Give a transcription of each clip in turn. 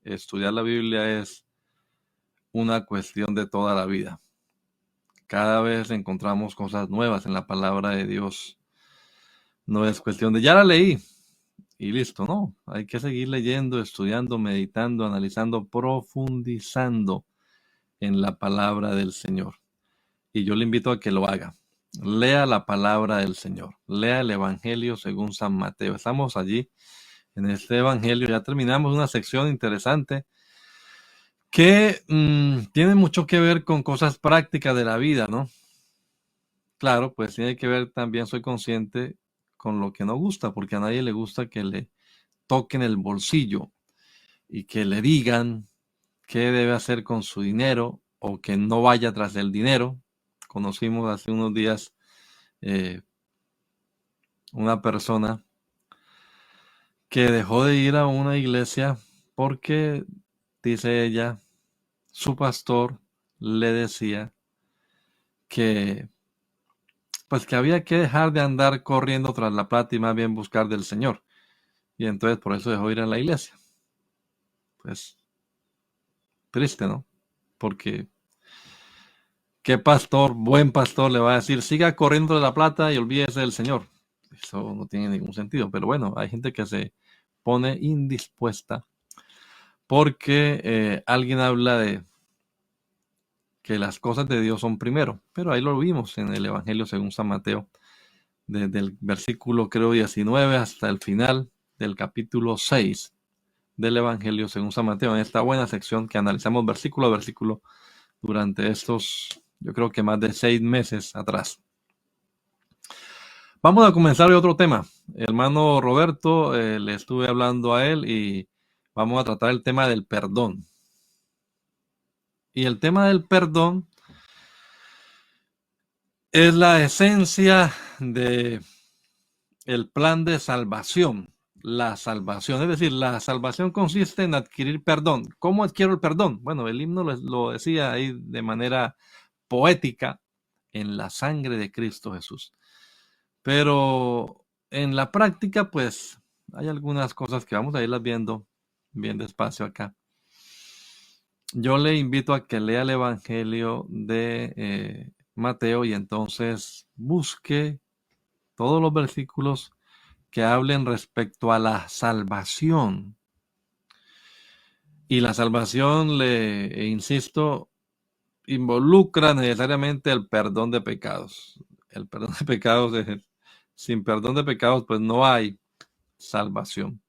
estudiar la Biblia es una cuestión de toda la vida. Cada vez encontramos cosas nuevas en la palabra de Dios. No es cuestión de ya la leí y listo, no. Hay que seguir leyendo, estudiando, meditando, analizando, profundizando en la palabra del Señor. Y yo le invito a que lo haga. Lea la palabra del Señor. Lea el Evangelio según San Mateo. Estamos allí en este Evangelio. Ya terminamos una sección interesante que tiene mucho que ver con cosas prácticas de la vida, ¿no? Claro, pues tiene que ver también, soy consciente, con lo que no gusta, porque a nadie le gusta que le toquen el bolsillo y que le digan qué debe hacer con su dinero o que no vaya tras el dinero. Conocimos hace unos días eh, una persona que dejó de ir a una iglesia porque, dice ella, su pastor le decía que pues que había que dejar de andar corriendo tras la plata y más bien buscar del Señor. Y entonces por eso dejó ir a la iglesia. Pues triste, ¿no? Porque ¿qué pastor, buen pastor, le va a decir, siga corriendo de la plata y olvídese del Señor? Eso no tiene ningún sentido. Pero bueno, hay gente que se pone indispuesta porque alguien habla de que las cosas de Dios son primero. Pero ahí lo vimos en el Evangelio según San Mateo, desde el versículo creo 19 hasta el final del capítulo 6 del Evangelio según San Mateo, en esta buena sección que analizamos versículo a versículo durante estos, yo creo que más de 6 meses atrás. Vamos a comenzar otro tema. Hermano Roberto, le estuve hablando a él y vamos a tratar el tema del perdón. Y el tema del perdón es la esencia de el plan de salvación. La salvación, es decir, la salvación consiste en adquirir perdón. ¿Cómo adquiero el perdón? Bueno, el himno lo decía ahí de manera poética, en la sangre de Cristo Jesús. Pero en la práctica, pues, hay algunas cosas que vamos a irlas viendo bien despacio acá. Yo le invito a que lea el Evangelio de Mateo y entonces busque todos los versículos que hablen respecto a la salvación. Y la salvación, le insisto, involucra necesariamente el perdón de pecados. El perdón de pecados, sin perdón de pecados, pues no hay salvación.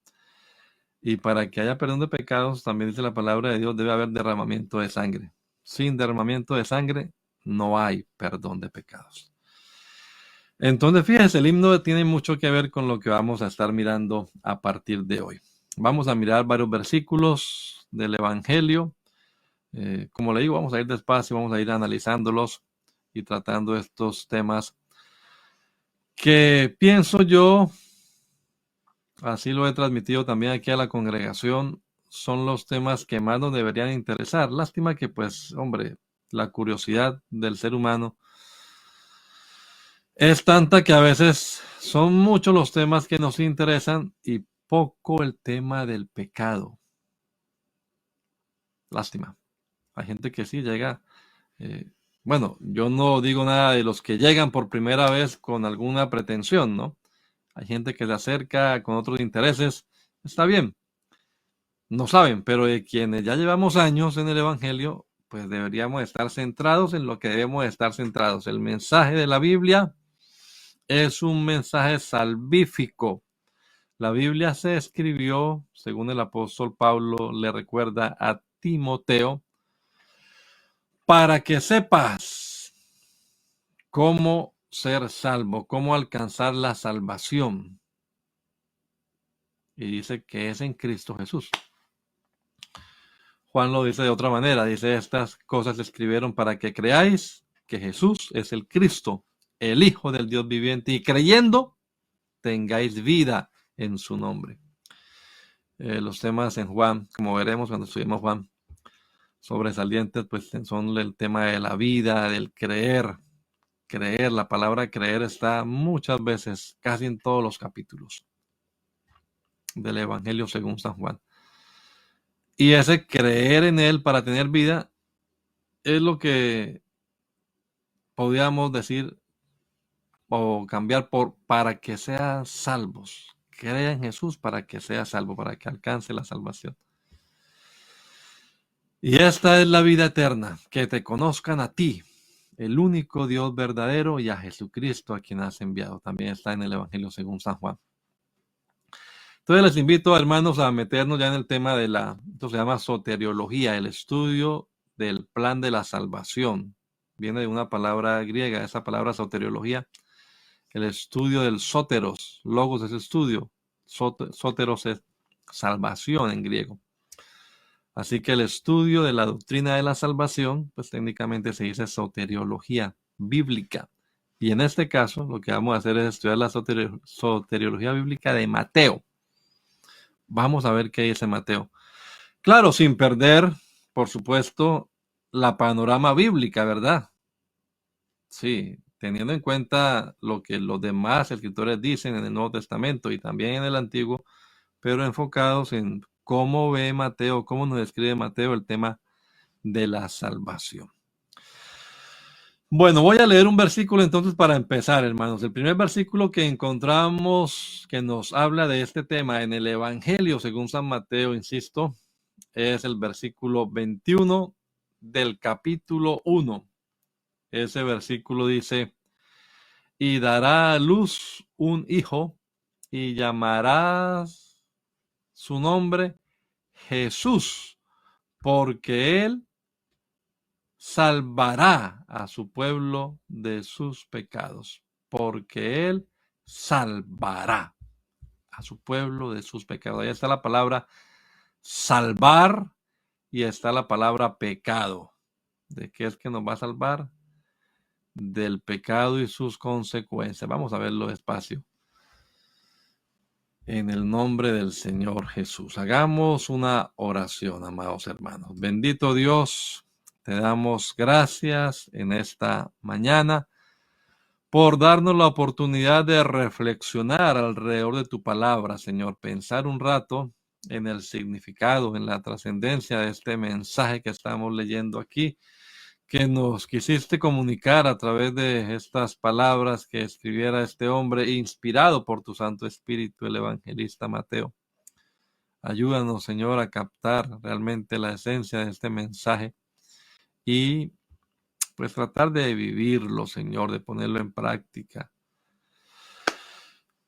Y para que haya perdón de pecados, también dice la palabra de Dios, debe haber derramamiento de sangre. Sin derramamiento de sangre, no hay perdón de pecados. Entonces, fíjese, el himno tiene mucho que ver con lo que vamos a estar mirando a partir de hoy. Vamos a mirar varios versículos del Evangelio. Como le digo, vamos a ir despacio, vamos a ir analizándolos y tratando estos temas que pienso yo, así lo he transmitido también aquí a la congregación, son los temas que más nos deberían interesar. Lástima que, pues, hombre, la curiosidad del ser humano es tanta que a veces son muchos los temas que nos interesan y poco el tema del pecado. Lástima. Hay gente que sí llega. Bueno, yo no digo nada de los que llegan por primera vez con alguna pretensión, ¿no? Hay gente que se acerca con otros intereses. Está bien, no saben, pero de quienes ya llevamos años en el Evangelio, pues deberíamos estar centrados en lo que debemos estar centrados. El mensaje de la Biblia es un mensaje salvífico. La Biblia se escribió, según el apóstol Pablo le recuerda a Timoteo, para que sepas cómo ser salvo, cómo alcanzar la salvación. Y dice que es en Cristo Jesús. Juan lo dice de otra manera, dice, estas cosas se escribieron para que creáis que Jesús es el Cristo, el Hijo del Dios viviente, y creyendo tengáis vida en su nombre. Los temas en Juan, como veremos cuando estudiemos Juan, sobresalientes, pues son el tema de la vida, del creer. Creer, la palabra creer está muchas veces, casi en todos los capítulos del Evangelio según San Juan. Y ese creer en Él para tener vida es lo que podríamos decir o cambiar por para que sean salvos. Crea en Jesús para que sea salvo, para que alcance la salvación. Y esta es la vida eterna, que te conozcan a ti, el único Dios verdadero, y a Jesucristo a quien has enviado. También está en el Evangelio según San Juan. Entonces les invito, hermanos, a meternos ya en el tema de esto se llama soteriología, el estudio del plan de la salvación. Viene de una palabra griega, esa palabra soteriología, el estudio del sóteros. Logos es estudio, sóteros es salvación en griego. Así que el estudio de la doctrina de la salvación, pues técnicamente se dice soteriología bíblica. Y en este caso, lo que vamos a hacer es estudiar la soteriología bíblica de Mateo. Vamos a ver qué dice Mateo. Claro, sin perder, por supuesto, la panorama bíblica, ¿verdad? Sí, teniendo en cuenta lo que los demás escritores dicen en el Nuevo Testamento y también en el Antiguo, pero enfocados en cómo ve Mateo, cómo nos describe Mateo el tema de la salvación. Bueno, voy a leer un versículo entonces para empezar, hermanos. El primer versículo que encontramos que nos habla de este tema en el Evangelio según San Mateo, insisto, es el versículo 21 del capítulo 1. Ese versículo dice: y dará a luz un hijo y llamarás su nombre Jesús, porque él salvará a su pueblo de sus pecados, porque él salvará a su pueblo de sus pecados. Ahí está la palabra salvar y está la palabra pecado. ¿De qué es que nos va a salvar? Del pecado y sus consecuencias. Vamos a verlo despacio. En el nombre del Señor Jesús. Hagamos una oración, amados hermanos. Bendito Dios, te damos gracias en esta mañana por darnos la oportunidad de reflexionar alrededor de tu palabra, Señor. Pensar un rato en el significado, en la trascendencia de este mensaje que estamos leyendo aquí, que nos quisiste comunicar a través de estas palabras que escribiera este hombre inspirado por tu Santo Espíritu, el evangelista Mateo. Ayúdanos, Señor, a captar realmente la esencia de este mensaje y pues tratar de vivirlo, Señor, de ponerlo en práctica.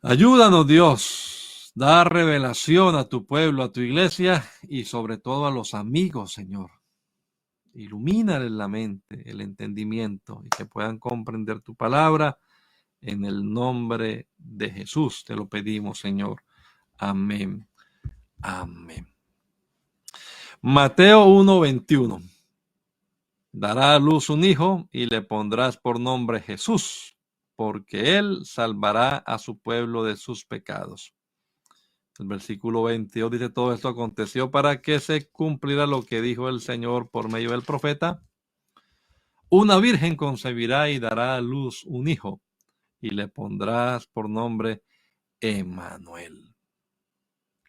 Ayúdanos, Dios, dar revelación a tu pueblo, a tu iglesia y sobre todo a los amigos, Señor. Ilumínale la mente, el entendimiento y que puedan comprender tu palabra en el nombre de Jesús. Te lo pedimos, Señor. Amén. Amén. Mateo 1:21. Dará a luz un hijo y le pondrás por nombre Jesús, porque él salvará a su pueblo de sus pecados. El versículo 22 dice: todo esto aconteció para que se cumpliera lo que dijo el Señor por medio del profeta. Una virgen concebirá y dará a luz un hijo, y le pondrás por nombre Emmanuel.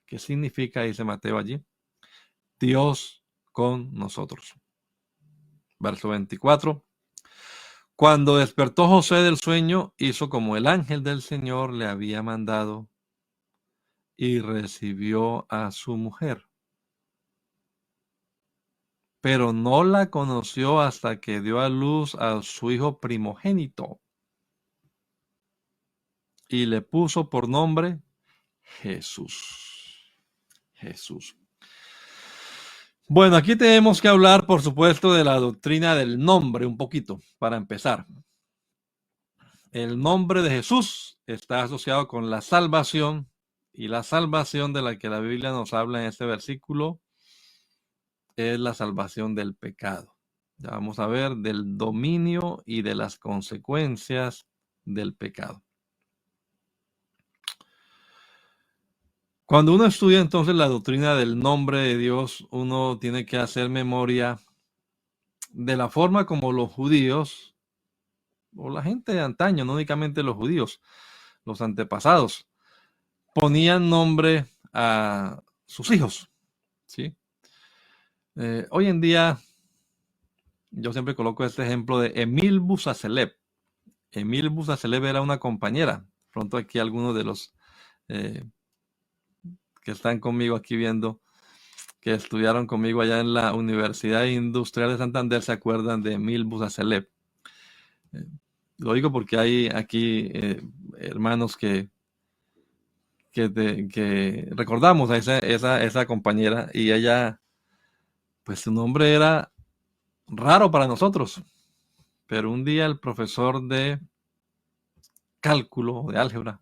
¿Qué significa, dice Mateo allí? Dios con nosotros. Verso 24. Cuando despertó José del sueño, hizo como el ángel del Señor le había mandado y recibió a su mujer. Pero no la conoció hasta que dio a luz a su hijo primogénito y le puso por nombre Jesús. Jesús. Bueno, aquí tenemos que hablar, por supuesto, de la doctrina del nombre un poquito, para empezar. El nombre de Jesús está asociado con la salvación, y la salvación de la que la Biblia nos habla en este versículo es la salvación del pecado. Ya vamos a ver del dominio y de las consecuencias del pecado. Cuando uno estudia entonces la doctrina del nombre de Dios, uno tiene que hacer memoria de la forma como los judíos, o la gente de antaño, no únicamente los judíos, los antepasados, ponían nombre a sus hijos, ¿sí? Hoy en día, yo siempre coloco este ejemplo de Emil Busacelep. Emil Busacelep era una compañera. Pronto aquí algunos de los eh, que están conmigo aquí viendo, que estudiaron conmigo allá en la Universidad Industrial de Santander, se acuerdan de Emil Busacelep. Eh, lo digo porque hay aquí hermanos que recordamos a esa compañera, y ella, pues su nombre era raro para nosotros, pero un día el profesor de cálculo, de álgebra,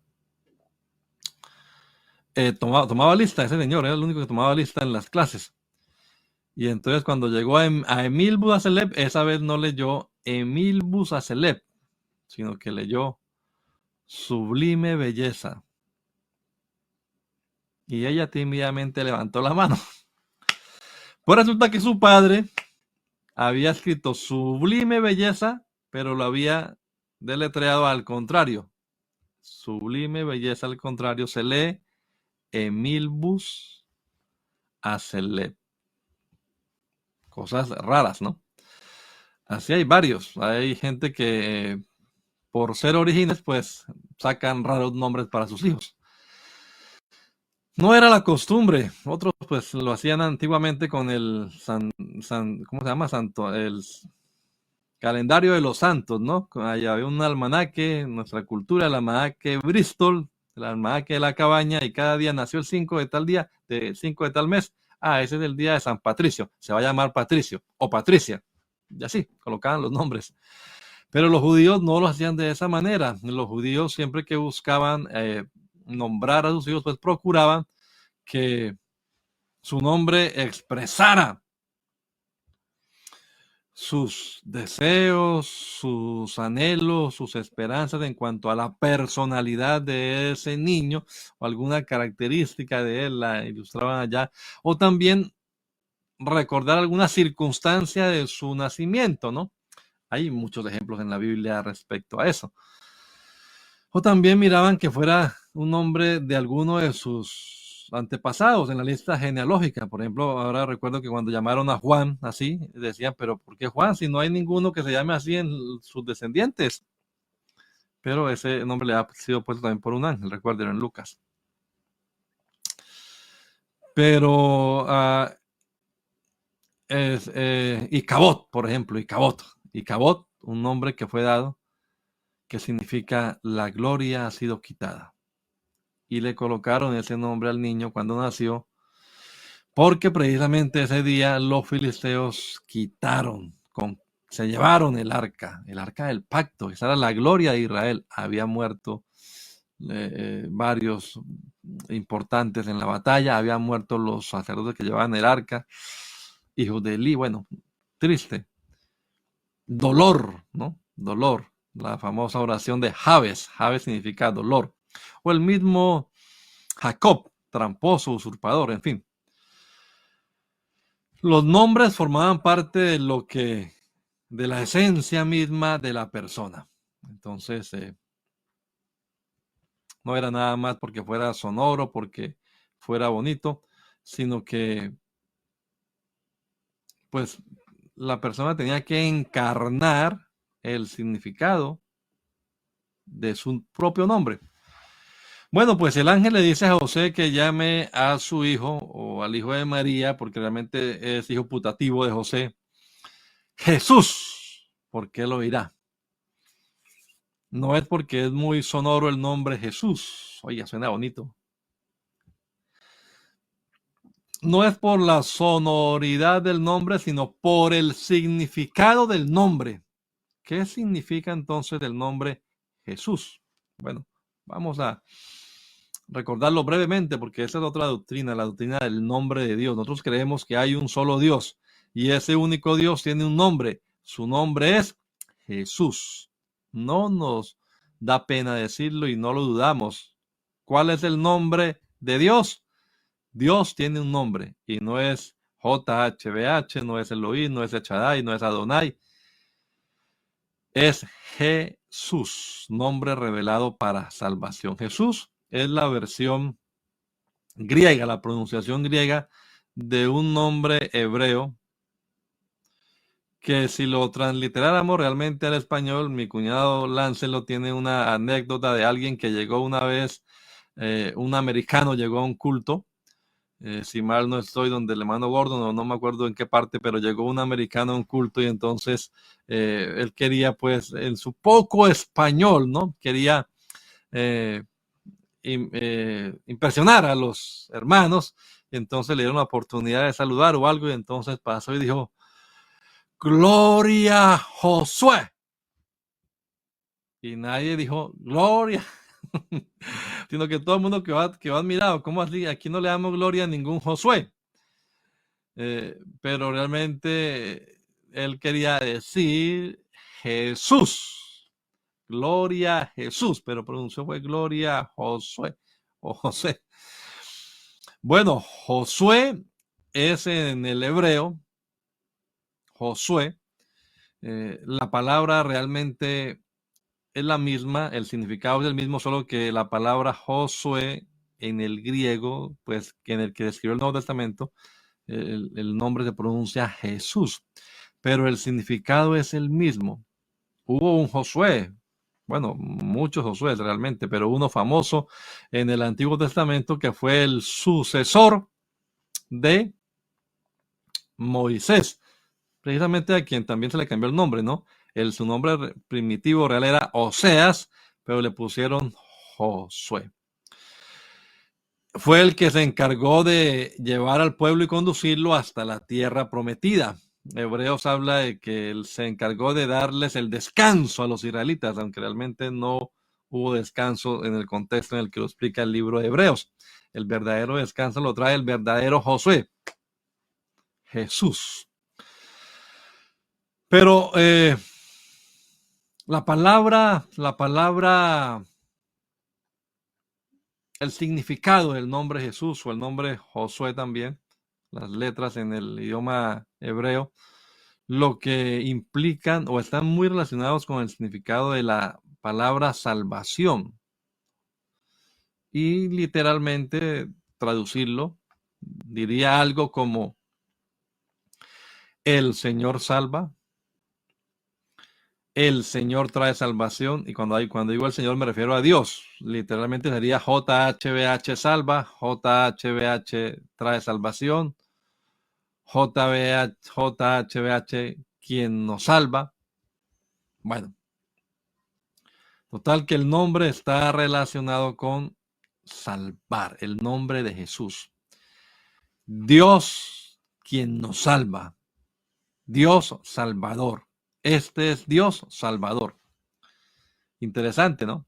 tomaba lista. Ese señor era el único que tomaba lista en las clases. Y entonces cuando llegó a Emil Busacelep, esa vez no leyó Emil Busacelep, sino que leyó Sublime Belleza. Y ella tímidamente levantó la mano. Pues resulta que su padre había escrito Sublime Belleza, pero lo había deletreado al contrario. Sublime Belleza al contrario se lee Emil Busacelep. Cosas raras, ¿no? Así hay varios. Hay gente que por ser orígenes, pues sacan raros nombres para sus hijos. No era la costumbre. Otros pues lo hacían antiguamente con el ¿cómo se llama? El calendario de los santos, ¿no? Ahí había un almanaque, en nuestra cultura, el almanaque Bristol, el almanaque de la cabaña, y cada día nació el 5 de tal día, el 5 de tal mes. Ese es el día de San Patricio, se va a llamar Patricio o Patricia. Y así, colocaban los nombres. Pero los judíos no lo hacían de esa manera. Los judíos, siempre que buscaban nombrar a sus hijos, pues procuraban que su nombre expresara sus deseos, sus anhelos, sus esperanzas en cuanto a la personalidad de ese niño, o alguna característica de él la ilustraban allá, o también recordar alguna circunstancia de su nacimiento, ¿no? Hay muchos ejemplos en la Biblia respecto a eso. O también miraban que fuera un nombre de alguno de sus antepasados en la lista genealógica. Por ejemplo, ahora recuerdo que cuando llamaron a Juan así, decían, pero ¿por qué Juan si no hay ninguno que se llame así en sus descendientes? Pero ese nombre le ha sido puesto también por un ángel, recuerden, en Lucas. Pero Icabod, por ejemplo, Icabod, un nombre que fue dado que significa la gloria ha sido quitada. Y le colocaron ese nombre al niño cuando nació, porque precisamente ese día los filisteos se llevaron el arca del pacto. Esa era la gloria de Israel. Había muerto varios importantes en la batalla, habían muerto los sacerdotes que llevaban el arca, hijos de Eli. Bueno, triste. Dolor, ¿no? Dolor. La famosa oración de Jabes. Jabes significa dolor. O el mismo Jacob, tramposo, usurpador, en fin. Los nombres formaban parte de la esencia misma de la persona. Entonces, no era nada más porque fuera sonoro, porque fuera bonito, sino que, pues, la persona tenía que encarnar el significado de su propio nombre. Bueno, pues el ángel le dice a José que llame a su hijo, o al hijo de María, porque realmente es hijo putativo de José, Jesús, porque lo dirá. No es porque es muy sonoro el nombre Jesús. Oiga, suena bonito. No es por la sonoridad del nombre, sino por el significado del nombre. ¿Qué significa entonces el nombre Jesús? Bueno, vamos a recordarlo brevemente, porque esa es otra doctrina, la doctrina del nombre de Dios. Nosotros creemos que hay un solo Dios, y ese único Dios tiene un nombre. Su nombre es Jesús. No nos da pena decirlo y no lo dudamos. ¿Cuál es el nombre de Dios? Dios tiene un nombre, y no es JHBH, no es Elohim, no es Echadai, no es Adonai. Es Jesús, nombre revelado para salvación. Jesús es la versión griega, la pronunciación griega de un nombre hebreo que si lo transliteráramos realmente al español, mi cuñado Lancelot tiene una anécdota de alguien que llegó una vez, un americano llegó a un culto, si mal no estoy, donde el hermano Gordon, no me acuerdo en qué parte, pero llegó un americano a un culto y entonces él quería, pues, en su poco español, ¿no? Quería impresionar a los hermanos, y entonces le dieron la oportunidad de saludar o algo, y entonces pasó y dijo, Gloria Josué. Y nadie dijo, Gloria, sino que todo el mundo quedó admirado, ¿cómo así? Aquí no le damos gloria a ningún Josué. Pero realmente él quería decir Jesús, gloria a Jesús, pero pronunció fue gloria Josué o José. Bueno, Josué es en el hebreo, Josué, la palabra realmente es la misma, el significado es el mismo, solo que la palabra Josué en el griego, pues en el que describió el Nuevo Testamento, el nombre se pronuncia Jesús, pero el significado es el mismo. Hubo un Josué, bueno, muchos Josué realmente, pero uno famoso en el Antiguo Testamento que fue el sucesor de Moisés, precisamente a quien también se le cambió el nombre, ¿no? Su nombre primitivo real era Oseas, pero le pusieron Josué. Fue el que se encargó de llevar al pueblo y conducirlo hasta la tierra prometida. Hebreos habla de que él se encargó de darles el descanso a los israelitas, aunque realmente no hubo descanso en el contexto en el que lo explica el libro de Hebreos. El verdadero descanso lo trae el verdadero Josué, Jesús. Pero la palabra, el significado del nombre Jesús o el nombre Josué también, las letras en el idioma hebreo, lo que implican o están muy relacionados con el significado de la palabra salvación. Y literalmente traducirlo, diría algo como el Señor salva, el Señor trae salvación, y cuando digo el Señor me refiero a Dios, literalmente sería JHBH salva, JHBH trae salvación, JHBH quien nos salva. Bueno, total que el nombre está relacionado con salvar, el nombre de Jesús. Dios quien nos salva, Dios salvador. Este es Dios salvador. Interesante, ¿no?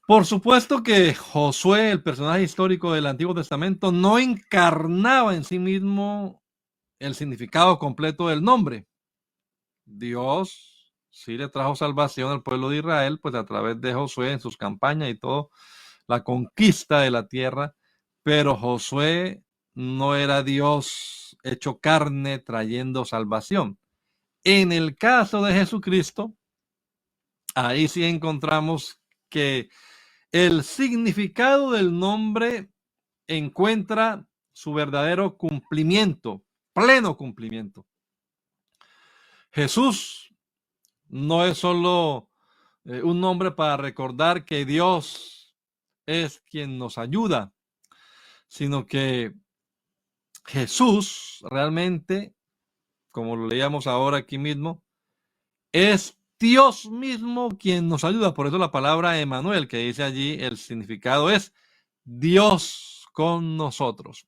Por supuesto que Josué, el personaje histórico del Antiguo Testamento, no encarnaba en sí mismo el significado completo del nombre. Dios sí le trajo salvación al pueblo de Israel, pues a través de Josué en sus campañas y todo, la conquista de la tierra, pero Josué no era Dios hecho carne trayendo salvación. En el caso de Jesucristo, ahí sí encontramos que el significado del nombre encuentra su verdadero cumplimiento, pleno cumplimiento. Jesús no es solo un nombre para recordar que Dios es quien nos ayuda, sino que Jesús realmente, como lo leíamos ahora aquí mismo, es Dios mismo quien nos ayuda. Por eso la palabra Emmanuel, que dice allí, el significado es Dios con nosotros.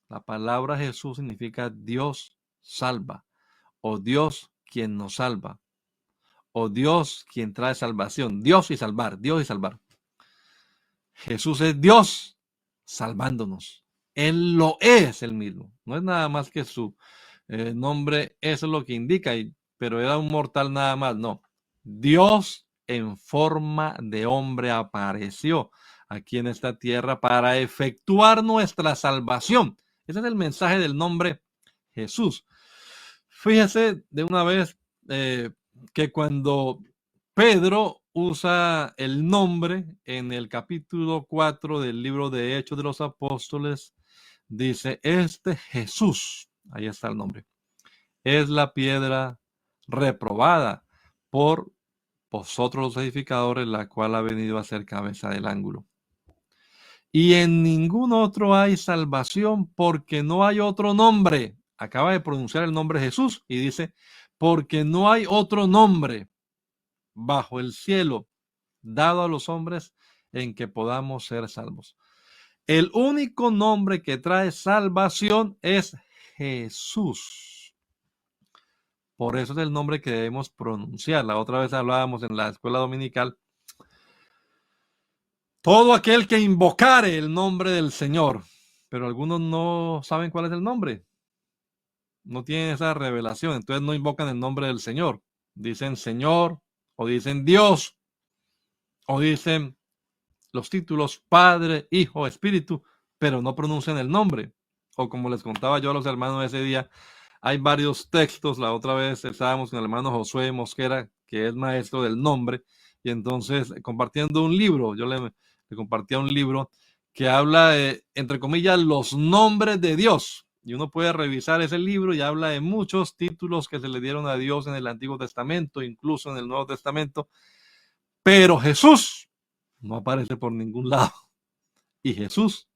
La palabra Jesús significa Dios salva, o Dios quien nos salva, o Dios quien trae salvación. Dios y salvar, Dios y salvar. Jesús es Dios salvándonos. Él lo es el mismo. No es nada más que su nombre, eso es lo que indica, pero era un mortal nada más. No. Dios en forma de hombre apareció aquí en esta tierra para efectuar nuestra salvación. Ese es el mensaje del nombre Jesús. Fíjese de una vez que cuando Pedro usa el nombre en el capítulo 4 del libro de Hechos de los Apóstoles, dice, este Jesús, ahí está el nombre, es la piedra reprobada por vosotros los edificadores, la cual ha venido a ser cabeza del ángulo. Y en ningún otro hay salvación, porque no hay otro nombre. Acaba de pronunciar el nombre Jesús y dice, porque no hay otro nombre bajo el cielo dado a los hombres en que podamos ser salvos. El único nombre que trae salvación es Jesús. Por eso es el nombre que debemos pronunciar. La otra vez hablábamos en la escuela dominical. Todo aquel que invocare el nombre del Señor. Pero algunos no saben cuál es el nombre. No tienen esa revelación. Entonces no invocan el nombre del Señor. Dicen Señor, o dicen Dios, o dicen los títulos Padre, Hijo, Espíritu, pero no pronuncian el nombre. O como les contaba yo a los hermanos ese día, hay varios textos. La otra vez estábamos con el hermano Josué Mosquera, que es maestro del nombre, y entonces compartiendo un libro, yo le compartía un libro que habla de, entre comillas, los nombres de Dios. Y uno puede revisar ese libro y habla de muchos títulos que se le dieron a Dios en el Antiguo Testamento, incluso en el Nuevo Testamento. Pero Jesús no aparece por ningún lado. Y Jesús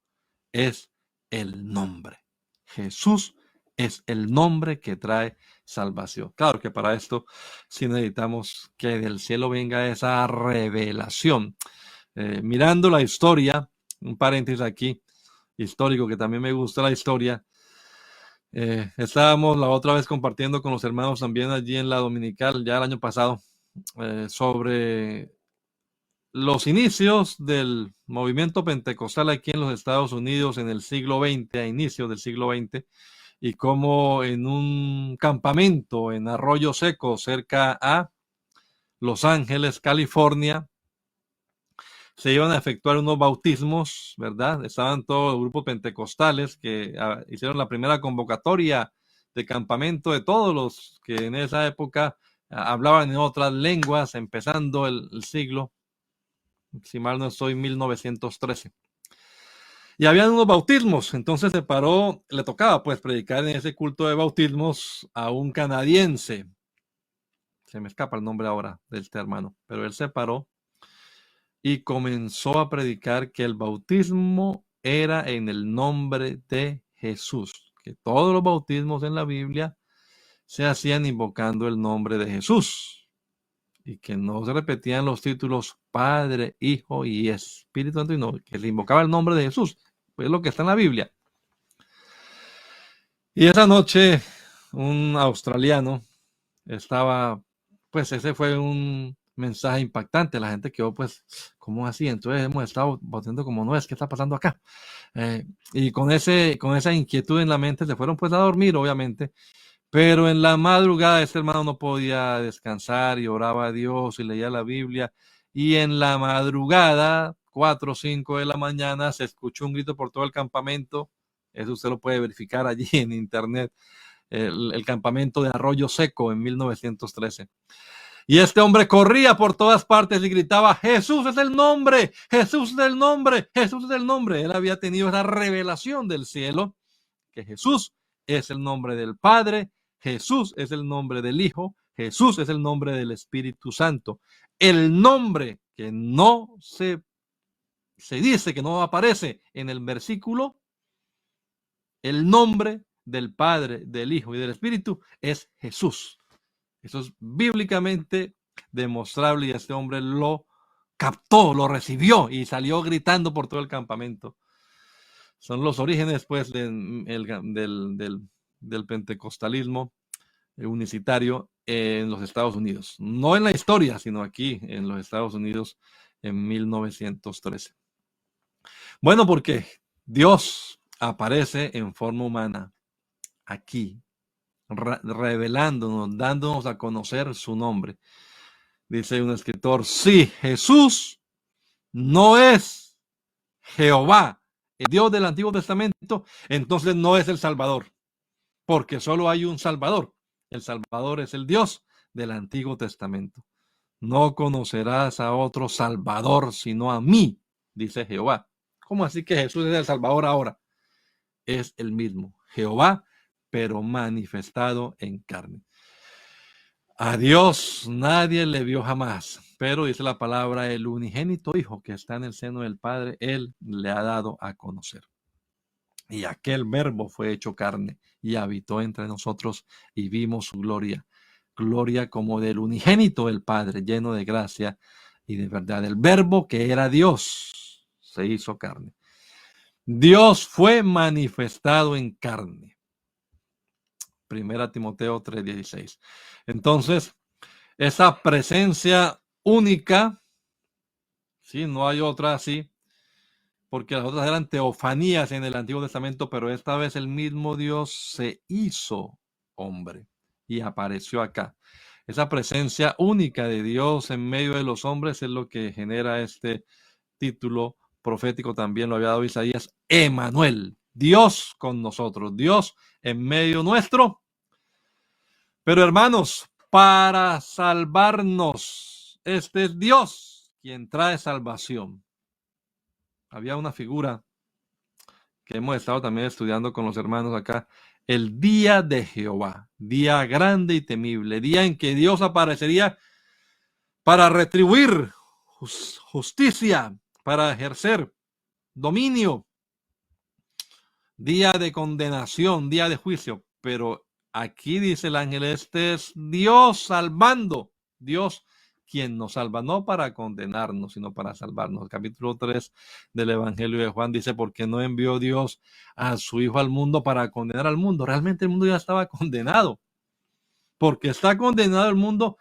es el nombre. Jesús es el nombre que trae salvación. Claro que para esto sí necesitamos que del cielo venga esa revelación. Mirando la historia, un paréntesis aquí, histórico, que también me gusta la historia. Estábamos la otra vez compartiendo con los hermanos también allí en la Dominical, ya el año pasado, sobre los inicios del movimiento pentecostal aquí en los Estados Unidos en el siglo XX, a inicios del siglo XX, y cómo en un campamento en Arroyo Seco, cerca a Los Ángeles, California, se iban a efectuar unos bautismos, ¿verdad? Estaban todos los grupos pentecostales que hicieron la primera convocatoria de campamento de todos los que en esa época hablaban en otras lenguas, empezando el siglo, si mal no estoy, 1913. Y habían unos bautismos, entonces se paró, le tocaba pues predicar en ese culto de bautismos a un canadiense. Se me escapa el nombre ahora de este hermano, pero él se paró y comenzó a predicar que el bautismo era en el nombre de Jesús, que todos los bautismos en la Biblia se hacían invocando el nombre de Jesús y que no se repetían los títulos Padre, Hijo y Espíritu Santo, sino que se invocaba el nombre de Jesús, pues es lo que está en la Biblia. Y esa noche un australiano estaba, pues ese fue un mensaje impactante. La gente quedó pues, ¿cómo así? Entonces hemos estado votando como no es, ¿qué está pasando acá? Y con esa inquietud en la mente se fueron pues a dormir, obviamente. Pero en la madrugada este hermano no podía descansar y oraba a Dios y leía la Biblia. Y en la madrugada, 4 o 5 de la mañana, se escuchó un grito por todo el campamento. Eso usted lo puede verificar allí en internet. El campamento de Arroyo Seco en 1913. Y este hombre corría por todas partes y gritaba, Jesús es el nombre, Jesús es el nombre, Jesús es el nombre. Él había tenido esa revelación del cielo, que Jesús es el nombre del Padre, Jesús es el nombre del Hijo, Jesús es el nombre del Espíritu Santo. El nombre que no se dice, que no aparece en el versículo, el nombre del Padre, del Hijo y del Espíritu es Jesús. Eso es bíblicamente demostrable y este hombre lo captó, lo recibió y salió gritando por todo el campamento. Son los orígenes pues del pentecostalismo unicitario en los Estados Unidos. No en la historia, sino aquí en los Estados Unidos en 1913. Bueno, porque Dios aparece en forma humana aquí, revelándonos, dándonos a conocer su nombre. Dice un escritor, si Jesús no es Jehová, el Dios del Antiguo Testamento, entonces no es el Salvador, porque solo hay un Salvador. El Salvador es el Dios del Antiguo Testamento. No conocerás a otro Salvador sino a mí, dice Jehová. ¿Cómo así que Jesús es el Salvador ahora? Es el mismo, Jehová, pero manifestado en carne. A Dios nadie le vio jamás, pero dice la palabra, el unigénito Hijo que está en el seno del Padre, Él le ha dado a conocer. Y aquel Verbo fue hecho carne y habitó entre nosotros y vimos su gloria. Gloria como del unigénito del Padre, lleno de gracia y de verdad. El Verbo que era Dios se hizo carne. Dios fue manifestado en carne. 1 Timoteo 3:16. Entonces, esa presencia única, ¿sí? No hay otra así, porque las otras eran teofanías en el Antiguo Testamento, pero esta vez el mismo Dios se hizo hombre y apareció acá. Esa presencia única de Dios en medio de los hombres es lo que genera este título profético, también lo había dado Isaías, Emanuel, Dios con nosotros, Dios en medio nuestro. Pero hermanos, para salvarnos, este es Dios quien trae salvación. Había una figura que hemos estado también estudiando con los hermanos acá, el día de Jehová, día grande y temible, día en que Dios aparecería para retribuir justicia, para ejercer dominio, día de condenación, día de juicio. Pero aquí dice el ángel, este es Dios salvando, Dios quien nos salva, no para condenarnos, sino para salvarnos. El capítulo 3 del Evangelio de Juan dice, porque no envió Dios a su Hijo al mundo para condenar al mundo. Realmente el mundo ya estaba condenado. Porque está condenado el mundo,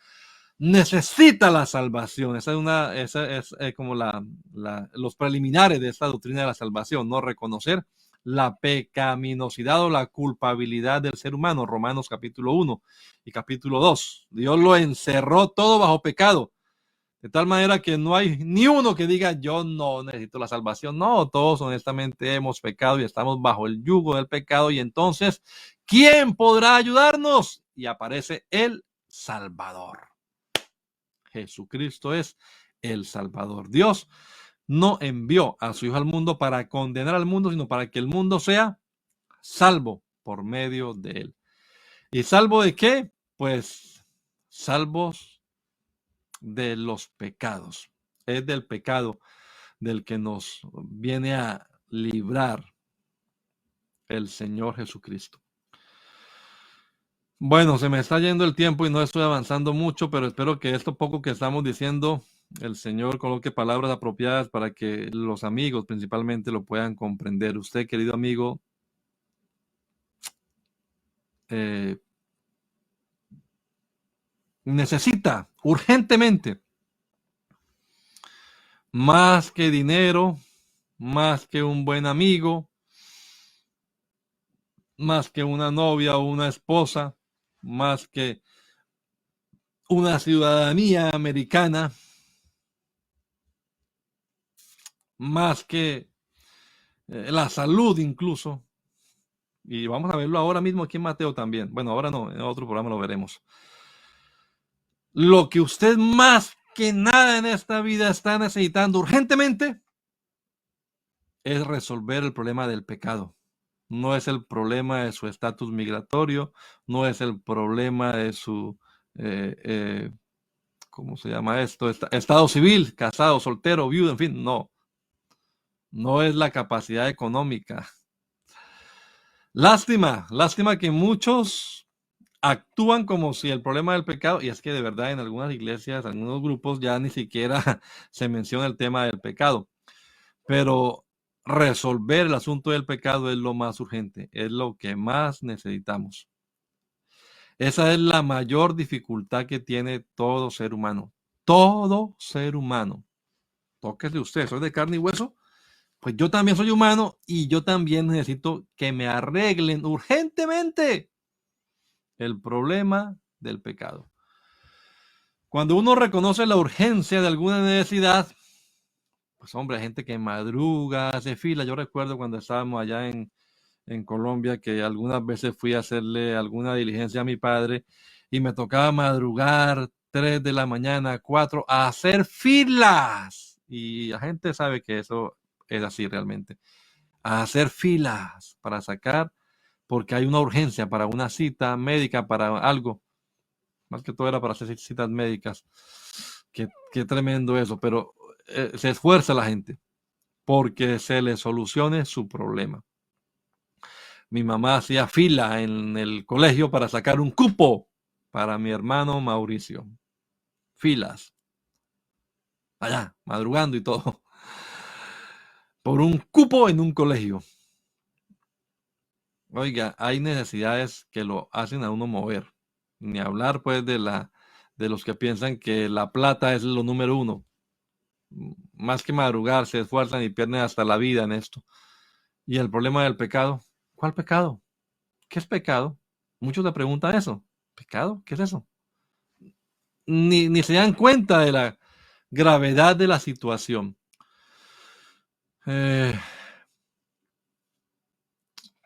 necesita la salvación. Esa es como los preliminares de esta doctrina de la salvación, no reconocer la pecaminosidad o la culpabilidad del ser humano. Romanos capítulo 1 y capítulo 2. Dios lo encerró todo bajo pecado, de tal manera que no hay ni uno que diga yo no necesito la salvación. No, todos honestamente hemos pecado y estamos bajo el yugo del pecado, y entonces ¿quién podrá ayudarnos? Y aparece el Salvador. Jesucristo es el Salvador. Dios no envió a su Hijo al mundo para condenar al mundo, sino para que el mundo sea salvo por medio de él. ¿Y salvo de qué? Pues salvos de los pecados. Es del pecado del que nos viene a librar el Señor Jesucristo. Bueno, se me está yendo el tiempo y no estoy avanzando mucho, pero espero que esto poco que estamos diciendo, el Señor coloque palabras apropiadas para que los amigos principalmente lo puedan comprender. Usted, querido amigo, necesita urgentemente más que dinero, más que un buen amigo, más que una novia o una esposa, más que una ciudadanía americana, más que la salud incluso. Y vamos a verlo ahora mismo aquí en Mateo también. Bueno, ahora no, en otro programa lo veremos. Lo que usted más que nada en esta vida está necesitando urgentemente es resolver el problema del pecado. No es el problema de su estatus migratorio, no es el problema de su, ¿cómo se llama esto? Estado civil, casado, soltero, viudo, en fin, no. No es la capacidad económica. Lástima que muchos actúan como si el problema del pecado, y es que de verdad en algunas iglesias, algunos grupos ya ni siquiera se menciona el tema del pecado, pero resolver el asunto del pecado es lo más urgente, es lo que más necesitamos. Esa es la mayor dificultad que tiene todo ser humano. Todo ser humano. Tóquese usted, soy de carne y hueso. Pues yo también soy humano y yo también necesito que me arreglen urgentemente el problema del pecado. Cuando uno reconoce la urgencia de alguna necesidad, pues hombre, hay gente que madruga, hace fila. Yo recuerdo cuando estábamos allá en Colombia que algunas veces fui a hacerle alguna diligencia a mi padre y me tocaba madrugar 3 de la mañana, 4, a hacer filas. Y la gente sabe que eso es así realmente. A hacer filas para sacar porque hay una urgencia para una cita médica, para algo. Más que todo era para hacer citas médicas. Qué tremendo eso, pero se esfuerza la gente porque se le solucione su problema. Mi mamá hacía fila en el colegio para sacar un cupo para mi hermano Mauricio. Filas. Allá, madrugando y todo. Por un cupo en un colegio. Oiga, hay necesidades que lo hacen a uno mover. Ni hablar pues de los que piensan que la plata es lo número uno. Más que madrugar, se esfuerzan y pierden hasta la vida en esto. Y el problema del pecado, ¿cuál pecado? ¿Qué es pecado? Muchos le preguntan eso. ¿Pecado? ¿Qué es eso? Ni se dan cuenta de la gravedad de la situación.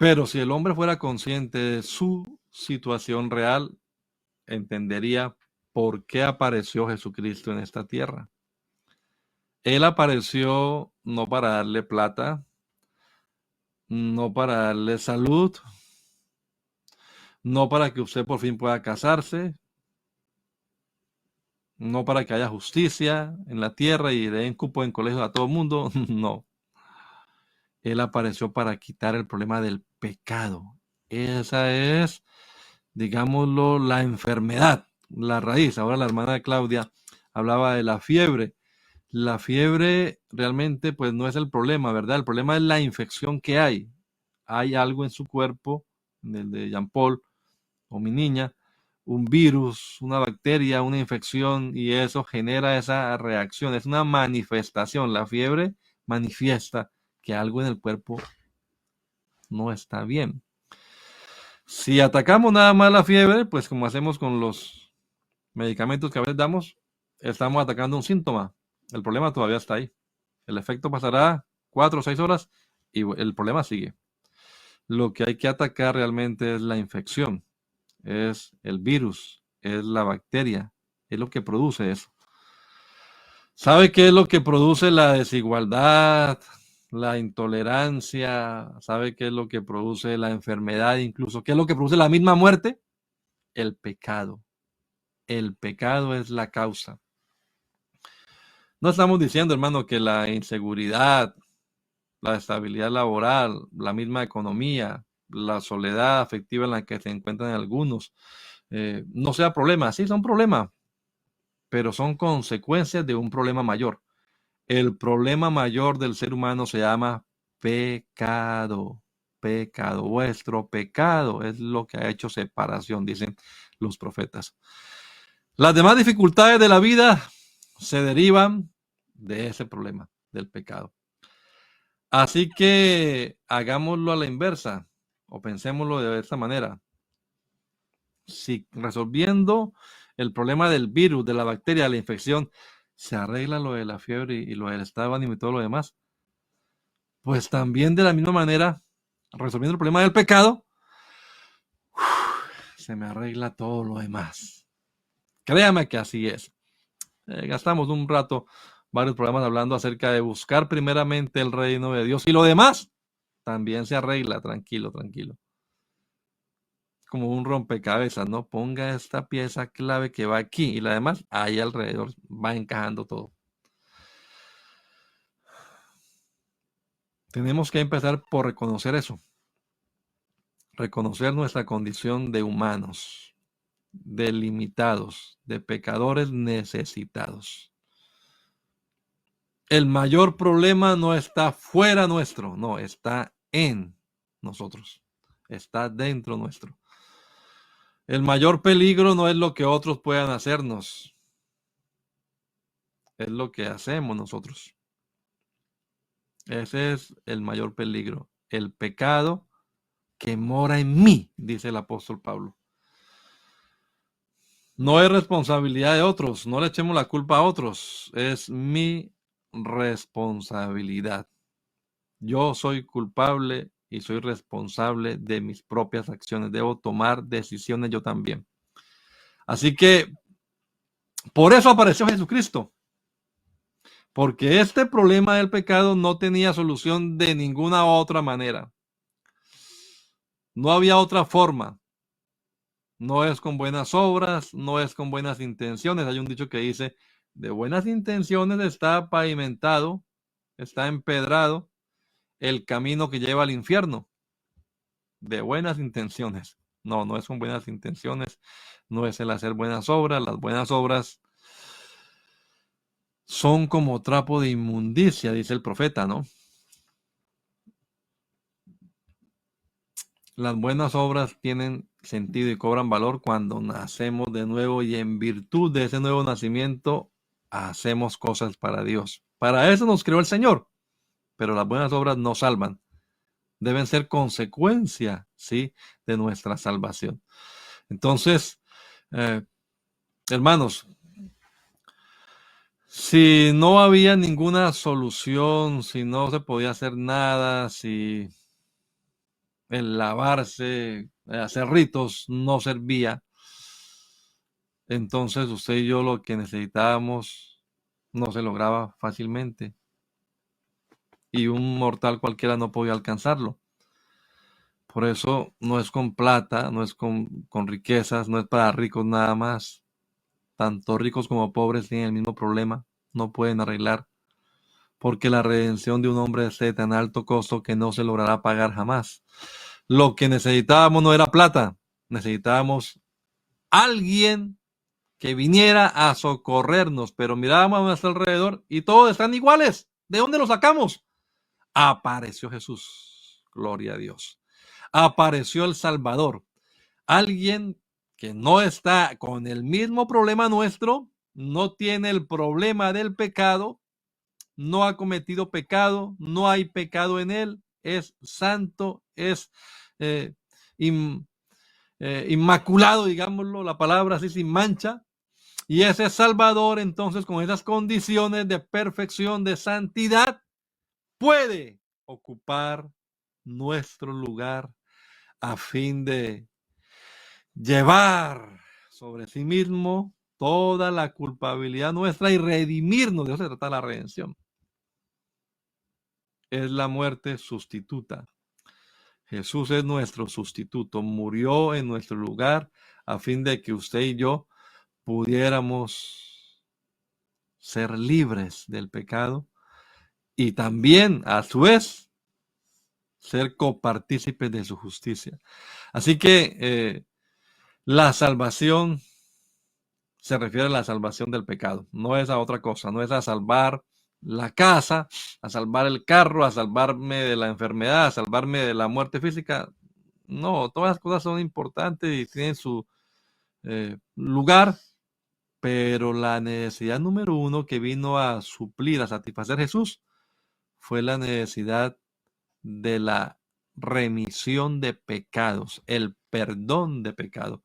Pero si el hombre fuera consciente de su situación real, entendería por qué apareció Jesucristo en esta tierra. Él apareció no para darle plata, no para darle salud, no para que usted por fin pueda casarse, no para que haya justicia en la tierra y le den cupo en colegio a todo el mundo, no. Él apareció para quitar el problema del pecado. Esa es, digámoslo, la enfermedad, la raíz. Ahora la hermana Claudia hablaba de la fiebre. La fiebre realmente pues no es el problema, ¿verdad? El problema es la infección que hay. Hay algo en su cuerpo, en el de Jean Paul o mi niña, un virus, una bacteria, una infección, y eso genera esa reacción. Es una manifestación. La fiebre manifiesta que algo en el cuerpo no está bien. Si atacamos nada más la fiebre, pues como hacemos con los medicamentos que a veces damos, estamos atacando un síntoma. El problema todavía está ahí. El efecto pasará 4 o 6 horas y el problema sigue. Lo que hay que atacar realmente es la infección, es el virus, es la bacteria, es lo que produce eso. ¿Sabe qué es lo que produce la desigualdad, la intolerancia? ¿Sabe qué es lo que produce la enfermedad incluso? ¿Qué es lo que produce la misma muerte? El pecado. El pecado es la causa. No estamos diciendo, hermano, que la inseguridad, la estabilidad laboral, la misma economía, la soledad afectiva en la que se encuentran algunos, no sea problema. Sí, son problemas, pero son consecuencias de un problema mayor. El problema mayor del ser humano se llama pecado. Pecado. Vuestro pecado es lo que ha hecho separación, dicen los profetas. Las demás dificultades de la vida se derivan de ese problema, del pecado. Así que hagámoslo a la inversa, o pensémoslo de esta manera. Si resolviendo el problema del virus, de la bacteria, de la infección, se arregla lo de la fiebre y lo del estado de ánimo y todo lo demás, pues también de la misma manera, resolviendo el problema del pecado, se me arregla todo lo demás. Créame que así es. Gastamos un rato, varios programas hablando acerca de buscar primeramente el reino de Dios y lo demás también se arregla, tranquilo, tranquilo. Como un rompecabezas, ¿no? Ponga esta pieza clave que va aquí y la demás ahí alrededor va encajando todo. Tenemos que empezar por reconocer eso. Reconocer nuestra condición de humanos, de limitados, de pecadores necesitados. El mayor problema no está fuera nuestro, no, está en nosotros, está dentro nuestro. El mayor peligro no es lo que otros puedan hacernos, es lo que hacemos nosotros. Ese es el mayor peligro, el pecado que mora en mí, dice el apóstol Pablo. No es responsabilidad de otros, no le echemos la culpa a otros, es mi responsabilidad. Yo soy culpable y soy responsable de mis propias acciones. Debo tomar decisiones yo también. Así que por eso apareció Jesucristo. Porque este problema del pecado no tenía solución de ninguna otra manera. No había otra forma. No es con buenas obras, no es con buenas intenciones. Hay un dicho que dice, de buenas intenciones está pavimentado, está empedrado el camino que lleva al infierno. De buenas intenciones. No, no es con buenas intenciones, no es el hacer buenas obras. Las buenas obras son como trapo de inmundicia, dice el profeta, ¿no? Las buenas obras tienen sentido y cobran valor cuando nacemos de nuevo y en virtud de ese nuevo nacimiento hacemos cosas para Dios. Para eso nos creó el Señor, pero las buenas obras no salvan. Deben ser consecuencia, ¿sí?, de nuestra salvación. Entonces, hermanos, si no había ninguna solución, si no se podía hacer nada, si el lavarse, hacer ritos no servía, entonces usted y yo lo que necesitábamos no se lograba fácilmente y un mortal cualquiera no podía alcanzarlo. Por eso no es con plata, no es con riquezas, no es para ricos nada más. Tanto ricos como pobres tienen el mismo problema, no pueden arreglar, porque la redención de un hombre es de tan alto costo que no se logrará pagar jamás. Lo que necesitábamos no era plata, necesitábamos alguien que viniera a socorrernos, pero mirábamos a nuestro alrededor y todos están iguales. ¿De dónde lo sacamos? Apareció Jesús, gloria a Dios. Apareció el Salvador, alguien que no está con el mismo problema nuestro, no tiene el problema del pecado, no ha cometido pecado, no hay pecado en él, es santo, es eh, inmaculado, digámoslo, la palabra así, sin mancha. Y ese Salvador, entonces, con esas condiciones de perfección, de santidad, puede ocupar nuestro lugar a fin de llevar sobre sí mismo toda la culpabilidad nuestra y redimirnos. De eso se trata la redención. Es la muerte sustituta. Jesús es nuestro sustituto, murió en nuestro lugar a fin de que usted y yo pudiéramos ser libres del pecado y también, a su vez, ser copartícipes de su justicia. Así que la salvación se refiere a la salvación del pecado, no es a otra cosa, no es a salvar la casa, a salvar el carro, a salvarme de la enfermedad, a salvarme de la muerte física. No, todas las cosas son importantes y tienen su lugar, pero la necesidad número uno que vino a suplir, a satisfacer Jesús, fue la necesidad de la remisión de pecados, el perdón de pecado.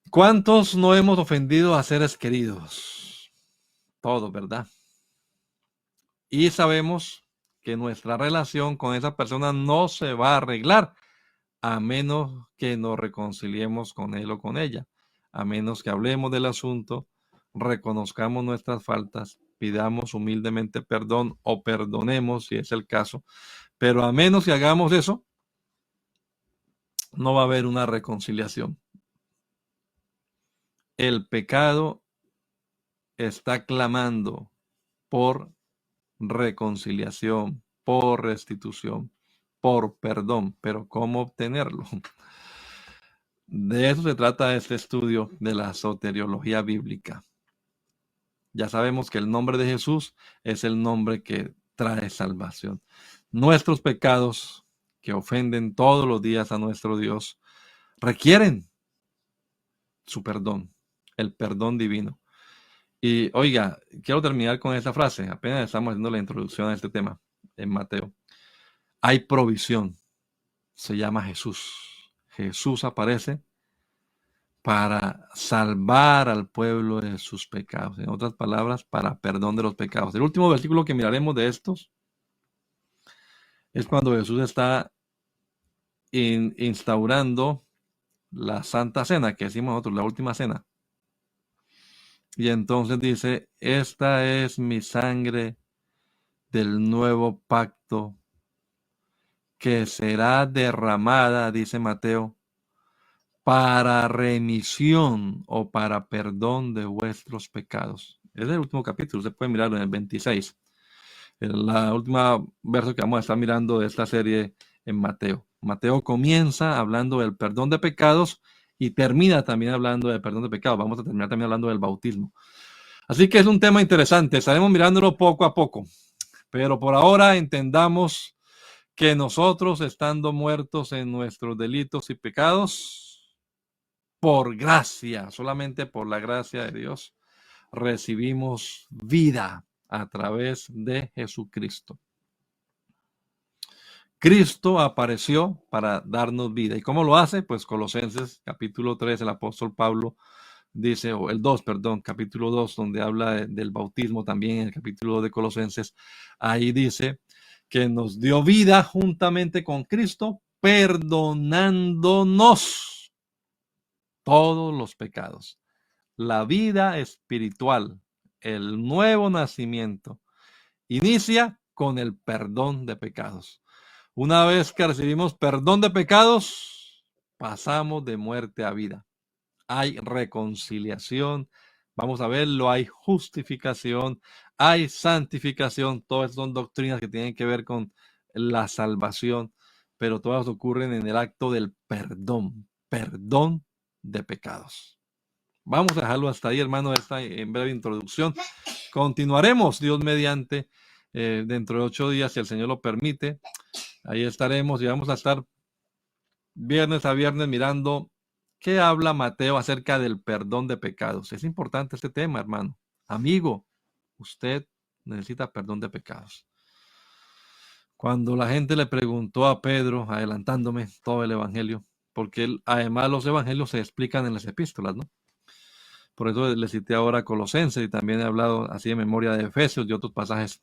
¿Cuántos no hemos ofendido a seres queridos? Todos, ¿verdad? Y sabemos que nuestra relación con esa persona no se va a arreglar a menos que nos reconciliemos con él o con ella, a menos que hablemos del asunto, reconozcamos nuestras faltas, pidamos humildemente perdón o perdonemos si es el caso, pero a menos que hagamos eso, no va a haber una reconciliación. El pecado está clamando por reconciliación, por restitución, por perdón, pero ¿cómo obtenerlo? De eso se trata este estudio de la soteriología bíblica. Ya sabemos que el nombre de Jesús es el nombre que trae salvación. Nuestros pecados, que ofenden todos los días a nuestro Dios, requieren su perdón, el perdón divino. Y oiga, quiero terminar con esta frase, apenas estamos haciendo la introducción a este tema en Mateo. Hay provisión, se llama Jesús. Jesús aparece para salvar al pueblo de sus pecados. En otras palabras, para perdón de los pecados. El último versículo que miraremos de estos es cuando Jesús está instaurando la Santa Cena, que decimos nosotros, la última cena. Y entonces dice, esta es mi sangre del nuevo pacto que será derramada, dice Mateo, para remisión o para perdón de vuestros pecados. Es el último capítulo, se puede mirarlo en el 26. La última verso que vamos a estar mirando de esta serie en Mateo. Mateo comienza hablando del perdón de pecados y termina también hablando del perdón de pecados. Vamos a terminar también hablando del bautismo. Así que es un tema interesante. Estaremos mirándolo poco a poco. Pero por ahora entendamos que nosotros, estando muertos en nuestros delitos y pecados, por gracia, solamente por la gracia de Dios, recibimos vida a través de Jesucristo. Cristo apareció para darnos vida. ¿Y cómo lo hace? Pues Colosenses capítulo 3, el apóstol Pablo dice, o el 2, perdón, capítulo 2, donde habla del bautismo también, en el capítulo 2 de Colosenses, ahí dice que nos dio vida juntamente con Cristo, perdonándonos todos los pecados. La vida espiritual, el nuevo nacimiento, inicia con el perdón de pecados. Una vez que recibimos perdón de pecados, pasamos de muerte a vida. Hay reconciliación, vamos a verlo, hay justificación, hay santificación, todas son doctrinas que tienen que ver con la salvación, pero todas ocurren en el acto del perdón de pecados. Vamos a dejarlo hasta ahí, hermano, esta en breve introducción. Continuaremos, Dios mediante, dentro de 8 días, si el Señor lo permite. Ahí estaremos y vamos a estar viernes a viernes mirando qué habla Mateo acerca del perdón de pecados. Es importante este tema, hermano. Amigo, usted necesita perdón de pecados. Cuando la gente le preguntó a Pedro, adelantándome todo el evangelio, porque además los evangelios se explican en las epístolas, ¿no? Por eso le cité ahora Colosenses y también he hablado así de memoria de Efesios y otros pasajes.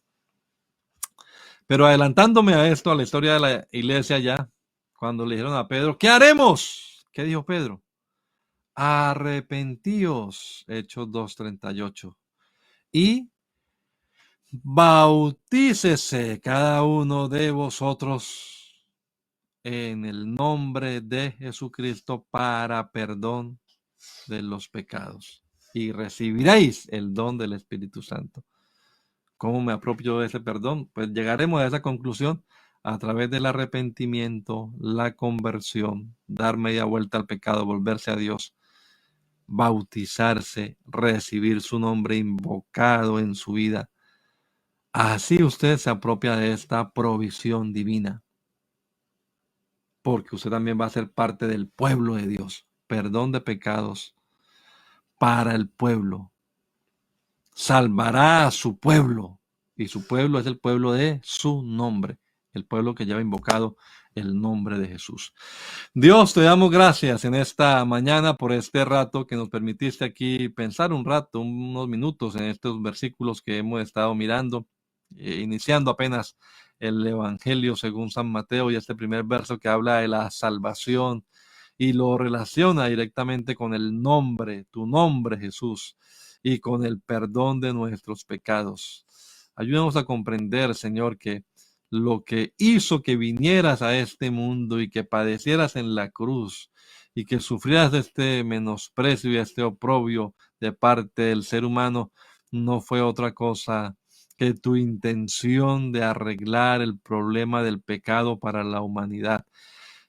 Pero adelantándome a esto, a la historia de la iglesia ya, cuando le dijeron a Pedro, ¿qué haremos? ¿Qué dijo Pedro? Arrepentíos, Hechos 2:38. Y bautícese cada uno de vosotros en el nombre de Jesucristo para perdón de los pecados. Y recibiréis el don del Espíritu Santo. ¿Cómo me apropio de ese perdón? Pues llegaremos a esa conclusión a través del arrepentimiento, la conversión, dar media vuelta al pecado, volverse a Dios, bautizarse, recibir su nombre invocado en su vida. Así usted se apropia de esta provisión divina, porque usted también va a ser parte del pueblo de Dios. Perdón de pecados para el pueblo. Salvará a su pueblo, y su pueblo es el pueblo de su nombre, el pueblo que lleva invocado el nombre de Jesús. Dios, te damos gracias en esta mañana por este rato que nos permitiste aquí pensar un rato, unos minutos en estos versículos que hemos estado mirando, iniciando apenas el Evangelio según San Mateo y este primer verso que habla de la salvación y lo relaciona directamente con el nombre, tu nombre Jesús, y con el perdón de nuestros pecados. Ayúdanos a comprender, Señor, que lo que hizo que vinieras a este mundo y que padecieras en la cruz y que sufrieras este menosprecio y este oprobio de parte del ser humano no fue otra cosa que tu intención de arreglar el problema del pecado para la humanidad.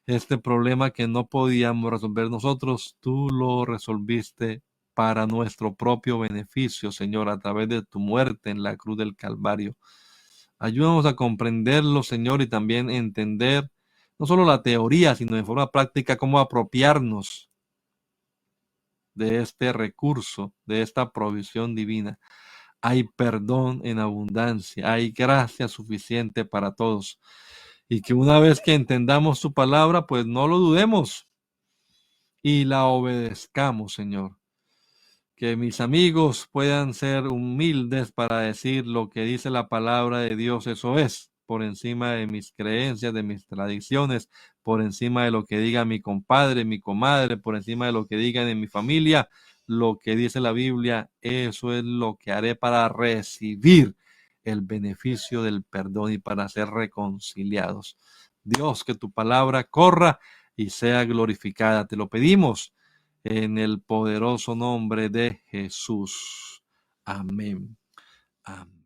Este problema que no podíamos resolver nosotros, tú lo resolviste para nuestro propio beneficio, Señor, a través de tu muerte en la cruz del Calvario. Ayúdanos a comprenderlo, Señor, y también entender no solo la teoría, sino de forma práctica cómo apropiarnos de este recurso, de esta provisión divina. Hay perdón en abundancia, hay gracia suficiente para todos. Y que una vez que entendamos su palabra, pues no lo dudemos y la obedezcamos, Señor. Que mis amigos puedan ser humildes para decir lo que dice la palabra de Dios, eso es, por encima de mis creencias, de mis tradiciones, por encima de lo que diga mi compadre, mi comadre, por encima de lo que digan en mi familia, lo que dice la Biblia, eso es lo que haré para recibir el beneficio del perdón y para ser reconciliados. Dios, que tu palabra corra y sea glorificada. Te lo pedimos en el poderoso nombre de Jesús. Amén. Amén.